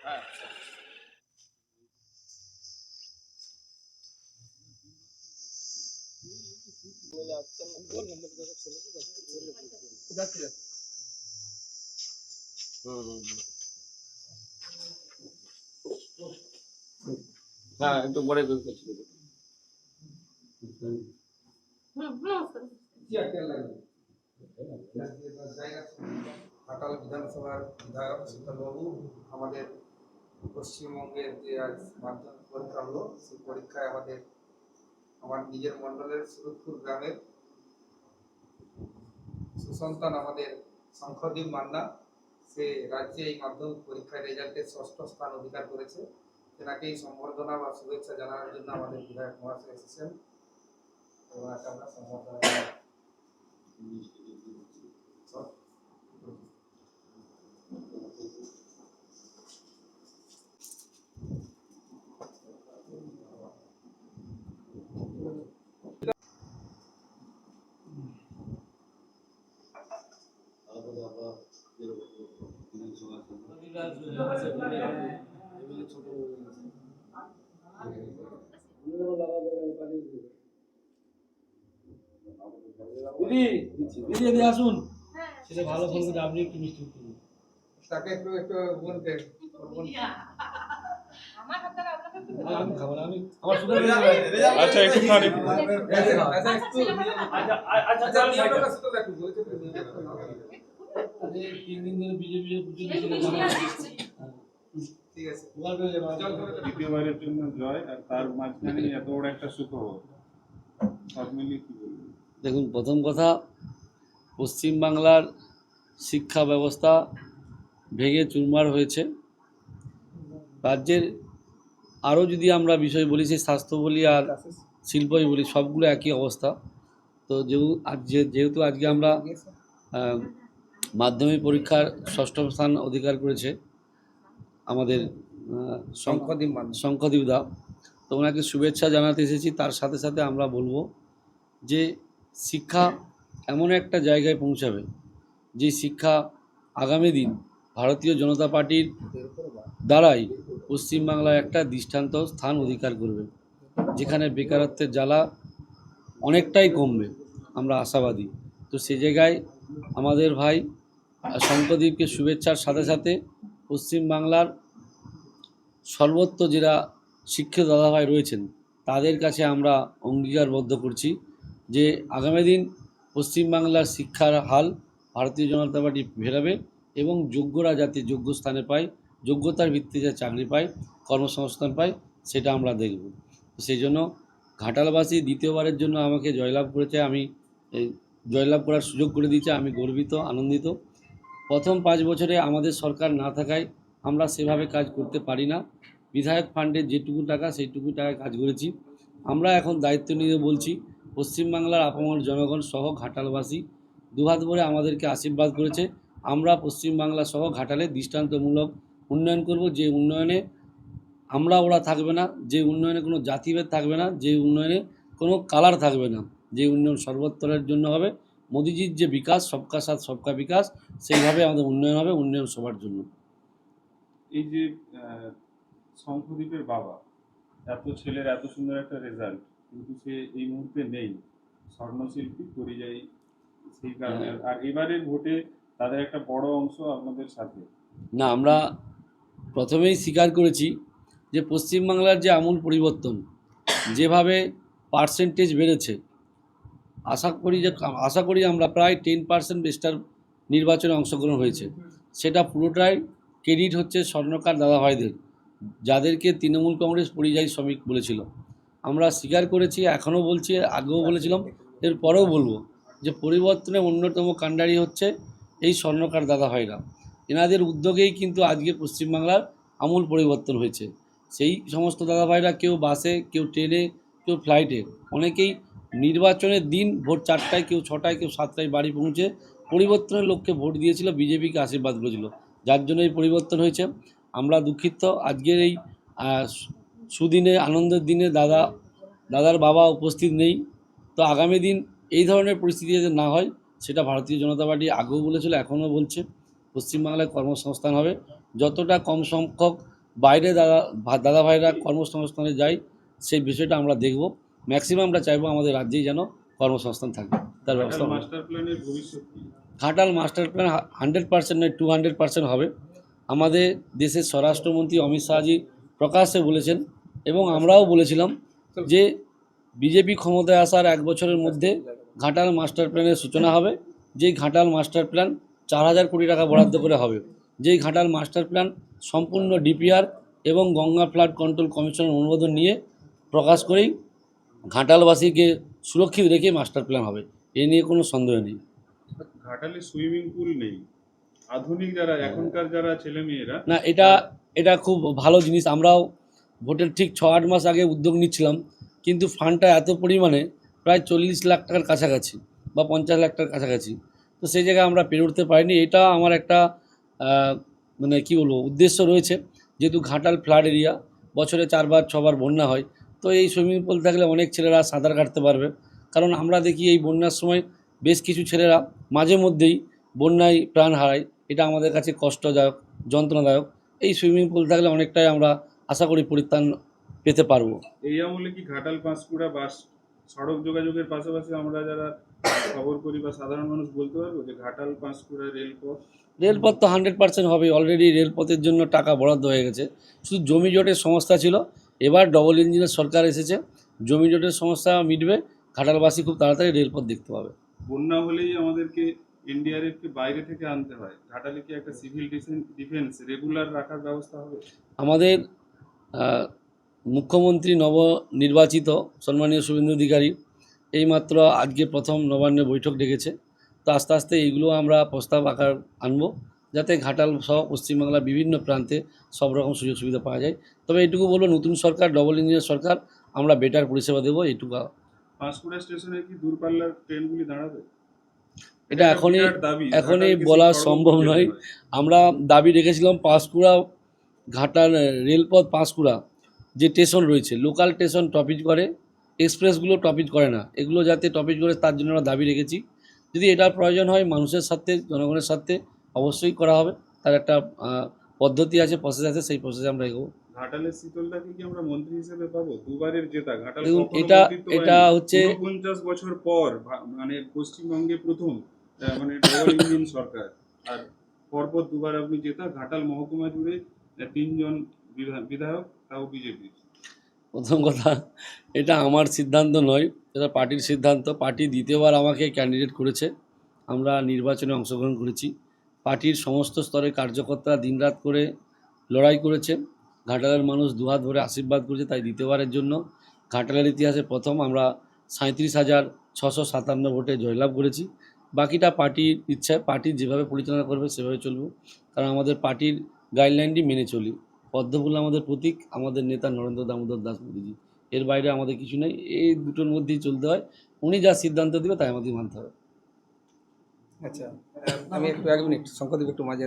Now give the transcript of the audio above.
হ্যাঁ, একটু পরে ঘাটাল বিধানসভার বিধায়ক শীতলবাবু, আমাদের পশ্চিমবঙ্গের যে আজ মাধ্যমিক পরীক্ষা হলো, সেই পরীক্ষায় আমার নিজের মণ্ডলের সুরতপুর গ্রামের সুসন্তান আমাদের শঙ্খদীপ মান্না, সে রাজ্যে এই মাধ্যমিক পরীক্ষায় রেজাল্টে ৬ষ্ঠ স্থান অধিকার করেছে। তেনাকে এই সম্বর্ধনা বা শুভেচ্ছা জানানোর জন্য আমাদের বিধায়ক মহাশয় এসেছেন এবং আমরা সম্বর্ধনা দিদি আসুন, সেটা ভালো ফোন করে আপনি একটু মিষ্টি তাকে একটু বলতে আমি খাবো না, আমি আমার শুধু আচ্ছা একটু খানি আচ্ছা 3 দিন ধরে বিজেপি ঠিক আছে। দ্বিতীয়বারের জন্য জয়, আর তার মাঝখানে এত বড় একটা সুখবর, সব মিলিয়ে কি বলবেন? দেখুন, প্রথম কথা, পশ্চিমবাংলার শিক্ষা ব্যবস্থা ভেঙে চুরমার হয়েছে। রাজ্যের আরও যদি আমরা বিষয় বলি, সেই স্বাস্থ্য বলি আর শিল্পই বলি, সবগুলো একই অবস্থা। তো যেহেতু আজকে আমরা মাধ্যমিক পরীক্ষার 6ষ্ঠ স্থান অধিকার করেছে আমাদের শঙ্খদীপ দা, তো ওনাকে শুভেচ্ছা জানাতে এসেছি। তার সাথে সাথে আমরা বলবো যে শিক্ষা এমন একটা জায়গায় পৌঁছাবে, যে শিক্ষা আগামী দিন ভারতীয় জনতা পার্টির দ্বারাই পশ্চিমবাংলায় একটা দৃষ্টান্ত স্থান অধিকার করবে, যেখানে বেকারত্বের জ্বালা অনেকটাই কমবে, আমরা আশাবাদী। তো সেই জায়গায় আমাদের ভাই শঙ্করদীপকে শুভেচ্ছার সাথে সাথে পশ্চিমবাংলার সর্বত্র যারা শিক্ষিত দাদাভাই রয়েছেন, তাদের কাছে আমরা অঙ্গীকারবদ্ধ করছি যে আগামী দিন পশ্চিমবাংলার শিক্ষার হাল ভারতীয় জনতা পার্টি ফেরাবে এবং যোগ্যরা যাতে যোগ্য স্থানে পায়, যোগ্যতার ভিত্তিতে চাকরি পায়, কর্মসংস্থান পায়, সেটা আমরা দেখব। সেই জন্য ঘাটালবাসী দ্বিতীয়বারের জন্য আমাকে জয়লাভ করেছে, আমি জয়লাভ করার সুযোগ করে দিয়েছে, আমি গর্বিত, আনন্দিত। প্রথম 5 বছরে আমাদের সরকার না থাকায় আমরা সেভাবে কাজ করতে পারি না। বিধায়ক ফান্ডের যেটুকু টাকা সেইটুকু টাকায় কাজ করেছি। আমরা এখন দায়িত্ব নিয়ে বলছি, পশ্চিমবাংলার আপামর জনগণ সহ ঘাটালবাসী দুহাত ভরে আমাদেরকে আশীর্বাদ করেছে। আমরা পশ্চিমবাংলা সহ ঘাটালে দৃষ্টান্তমূলক উন্নয়ন করব, যে উন্নয়নে আমরা ওরা থাকবে না, যে উন্নয়নে কোনো জাতিভেদ থাকবে না, যে উন্নয়নে কোনো কালার থাকবে না, যে উন্নয়ন সর্বত্রের জন্য হবে। মোদিজির যে বিকাশ, সবকা সাথ সবকা বিকাশ, সেইভাবে আমাদের উন্নয়ন হবে, উন্নয়ন সবার জন্য। এই যে শঙ্খদীপের বাবা, এত ছেলের এত সুন্দর একটা রেজাল্ট, কিন্তু সে এই মুহূর্তে নেই, স্বর্ণশিল্পী পরিযায়ী, সেই কারণে। আর এবারের ভোটে তাদের একটা বড় অংশ আপনাদের সাথে না, আমরা প্রথমেই স্বীকার করেছি যে পশ্চিমবাংলার যে আমূল পরিবর্তন, যেভাবে পার্সেন্টেজ বেড়েছে, আশা করি আমরা প্রায় 10% বেস্টার নির্বাচনে অংশগ্রহণ হয়েছে। সেটা পুরোটাই ক্রেডিট হচ্ছে স্বর্ণকার দাদাভাইদের, যাদেরকে তৃণমূল কংগ্রেস পরিযায়ী শ্রমিক বলেছিল। আমরা স্বীকার করেছি, এখনও বলছি, আগেও বলেছিলাম, এরপরেও বলবো যে পরিবর্তনের অন্যতম কাণ্ডারি হচ্ছে এই স্বর্ণকার দাদাভাইরা। এনাদের উদ্যোগেই কিন্তু আজকে পশ্চিমবাংলার আমূল পরিবর্তন হয়েছে। সেই সমস্ত দাদাভাইরা কেউ বাসে, কেউ ট্রেনে, কেউ ফ্লাইটে, অনেকেই নির্বাচনের দিন ভোর 4টায়, কেউ 6টায়, কেউ 7টায় বাড়ি পৌঁছে পরিবর্তনের লক্ষ্যে ভোট দিয়েছিল, বিজেপিকে আশীর্বাদ করেছিল, যার জন্য এই পরিবর্তন হয়েছে। আমরা দুঃখিত আজকের এই সুদিনে, আনন্দের দিনে দাদার বাবা উপস্থিত নেই। তো আগামী দিন এই ধরনের পরিস্থিতি যাতে না হয়, সেটা ভারতীয় জনতা পার্টি আগেও বলেছিল, এখনও বলছে। পশ্চিমবাংলায় কর্মসংস্থান হবে, যতটা কম সংখ্যক বাইরে দাদা ভাইরা কর্মসংস্থানে যায়, সেই বিষয়টা আমরা দেখব। ম্যাক্সিমাম আমরা চাইবো আমাদের রাজ্যেই যেন কর্মসংস্থান থাকে, তার ব্যবস্থা ঘাটাল হবে। মাস্টার প্ল্যানের ভবিষ্যৎ কি? ঘাটাল মাস্টার প্ল্যান 100% নয় 200% হবে। আমাদের দেশের স্বরাষ্ট্রমন্ত্রী অমিত শাহজি প্রকাশ্যে বলেছেন এবং আমরাও বলেছিলাম যে বিজেপি ক্ষমতায় আসার 1 বছরের মধ্যে ঘাটাল মাস্টার প্ল্যানের সূচনা হবে। যেই ঘাটাল মাস্টার প্ল্যান 4000 কোটি টাকা বরাদ্দ করে হবে, যেই ঘাটাল মাস্টার প্ল্যান সম্পূর্ণ ডিপিআর এবং গঙ্গা ফ্লাড কন্ট্রোল কমিশনের অনুমোদন নিয়ে প্রকাশ করেই ঘাটালবাসীকে সুরক্ষিত রেখে মাস্টার প্ল্যান হবে, এ নিয়ে কোনো সন্দেহ নেই। ঘাটালে সুইমিং পুল নেই, আধুনিক যারা এখনকার যারা ছেলেমেয়েরা না, এটা খুব ভালো জিনিস। আমরাও ভোটের ঠিক 6-8 মাস আগে উদ্যোগ নিচ্ছিলাম, কিন্তু ফান্ডটা এত পরিমাণে প্রায় 40 লাখ টাকার কাছাকাছি বা 50 লাখ টাকার কাছাকাছি, তো সেই জায়গায় আমরা পেরে উঠতে পারিনি। এটা আমার একটা মানে কী বলবো উদ্দেশ্য রয়েছে, যেহেতু ঘাটাল ফ্লাড এরিয়া, বছরে 4-6 বার বন্যা হয়, তো এই সুইমিং পুল থাকলে অনেক ছেলেরা সাঁতার কাটতে পারবে। কারণ আমরা দেখি এই বন্যার সময় বেশ কিছু ছেলেরা মাঝে মধ্যেই বন্যায় প্রাণ হারায়, এটা আমাদের কাছে কষ্টদায়ক, যন্ত্রণাদায়ক। এই সুইমিং পুল থাকলে অনেকটাই আমরা আশা করি পরিত্রাণ পেতে পারবো। এই আমলে কি ঘাটাল পাঁশকুড়া বাস সড়ক যোগাযোগের পাশাপাশি আমরা যারা খবর করি বা সাধারণ মানুষ বলতে পারবো যে ঘাটাল পাঁশকুড়া রেলপথ তো 100% হবে, অলরেডি রেলপথের জন্য টাকা বরাদ্দ হয়ে গেছে। শুধু জমি জটের সমস্যা ছিল, এবার ডবল ইঞ্জিনের সরকার এসেছে, জমি জটের সমস্যা মিটবে, ঘাটালবাসী খুব তাড়াতাড়ি রেলপথ দেখতে পাবে। বন্যা হলেই আমাদেরকে এনডিআরএফকে বাইরে থেকে আনতে হয়, ঘাটালে কি একটা সিভিল ডিফেন্স রেগুলার রাখার ব্যবস্থা হবে? আমাদের মুখ্যমন্ত্রী নবনির্বাচিত সম্মানীয় শুভেন্দু অধিকারী এইমাত্র আজকে প্রথম নবান্নে বৈঠক ডেকেছে, তো আস্তে আস্তে এইগুলো আমরা প্রস্তাব আকার আনবো, যাতে ঘাটাল সহ পশ্চিমবাংলার বিভিন্ন প্রান্তে সব রকম সুযোগ সুবিধা পাওয়া যায়। তবে এইটুকু বলবো, নতুন সরকার, ডবল ইঞ্জিনের সরকার, আমরা বেটার পরিষেবা দেবো, এইটুকু। পাঁশকুড়া স্টেশনে কি দূরপাল্লার ট্রেনগুলি দাঁড়াবে? এটা এখনই বিরাট দাবি, এখনই ঘাটালকে বলা সেই সম্ভব কর্মসূচি নয়। হয়। আমরা দাবি রেখেছিলাম পাঁশকুড়া ঘাটাল রেলপথ পাঁশকুড়া যে স্টেশন রয়েছে, লোকাল স্টেশন টপিজ করে, এক্সপ্রেসগুলো টপিজ করে না, এগুলো যাতে টপিজ করে তার জন্য আমরা দাবি রেখেছি। যদি এটার প্রয়োজন হয় মানুষের সাথে, জনগণের সাথে, অবশ্যই করা হবে। তার একটা পদ্ধতি আছে, প্রসেস আছে, সেই প্রসেসে আমরা এগোবো। ঘাটালের শীতলদাকে কি আমরা মন্ত্রী হিসেবে পাবো? দুবারের জেতা, ঘাটাল দেখুন, কখনো মন্ত্রিত্ব এটা পায়নি। হচ্ছে 49 বছর পর মানে পশ্চিমবঙ্গে প্রথম মানে ডবল ইঞ্জিন সরকার, আর পরপর দুবার আপনি জেতা। ঘাটাল মহকুমা জুড়ে 3 জন বিধায়ক, তাও বিজেপি। প্রথম কথা, এটা আমার সিদ্ধান্ত নয়, এটা পার্টির সিদ্ধান্ত। পার্টি দ্বিতীয়বার আমাকে ক্যান্ডিডেট করেছে, আমরা নির্বাচনে অংশগ্রহণ করেছি। পার্টির সমস্ত স্তরের কার্যকর্তারা দিনরাত করে লড়াই করেছে, ঘাটালের মানুষ দুহাত ভরে আশীর্বাদ করেছে, তাই দ্বিতীয়বারের জন্য ঘাটালের ইতিহাসে প্রথম আমরা 37,657 ভোটে জয়লাভ করেছি। বাকিটা পার্টির ইচ্ছা, পার্টি যেভাবে পরিচালনা করবে সেভাবে চলব, কারণ আমাদের পার্টির গাইডলাইনটি মেনে চলি। পদ্মফুল আমাদের প্রতীক, আমাদের নেতা নরেন্দ্র দামোদর দাস মোদীজি, এর বাইরে আমাদের কিছু নেই। এই দুটোর মধ্যেই চলতে হয়, উনি যা সিদ্ধান্ত দেবে তাই আমাদের মানতে হবে। আচ্ছা, আমি একটু 1 মিনিট শঙ্করদেব একটু মাঝে